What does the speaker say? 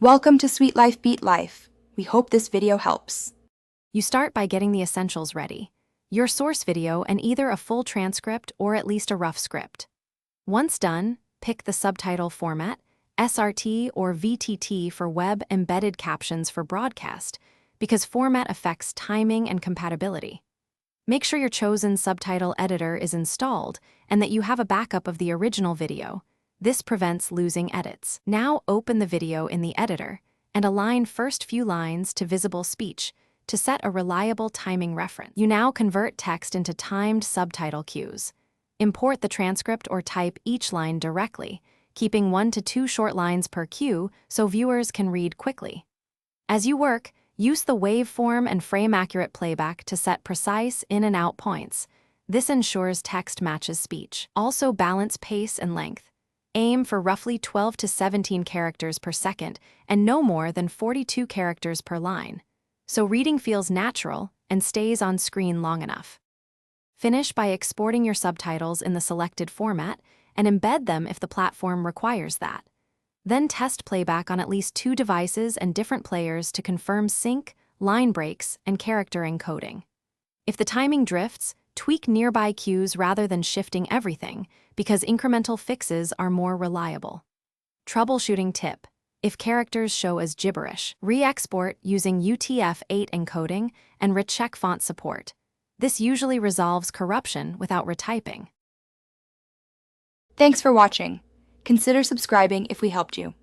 Welcome to Sweet Life Beat Life. We hope this video helps. You start by getting the essentials ready: your source video and either a full transcript or at least a rough script. Once done, pick the subtitle format, SRT or VTT for web embedded captions for broadcast, because format affects timing and compatibility. Make sure your chosen subtitle editor is installed and that you have a backup of the original video. This prevents losing edits. Now open the video in the editor and align first few lines to visible speech to set a reliable timing reference. You now convert text into timed subtitle cues. Import the transcript or type each line directly, keeping 1 to 2 short lines per cue so viewers can read quickly. As you work, use the waveform and frame-accurate playback to set precise in and out points. This ensures text matches speech. Also balance pace and length. Aim for roughly 12 to 17 characters per second and no more than 42 characters per line, so reading feels natural and stays on screen long enough. Finish by exporting your subtitles in the selected format and embed them if the platform requires that. Then test playback on at least 2 devices and different players to confirm sync, line breaks, and character encoding. If the timing drifts, tweak nearby cues rather than shifting everything, because incremental fixes are more reliable. Troubleshooting tip: if characters show as gibberish, re-export using UTF-8 encoding and recheck font support. This usually resolves corruption without retyping. Thanks for watching. Consider subscribing if we helped you.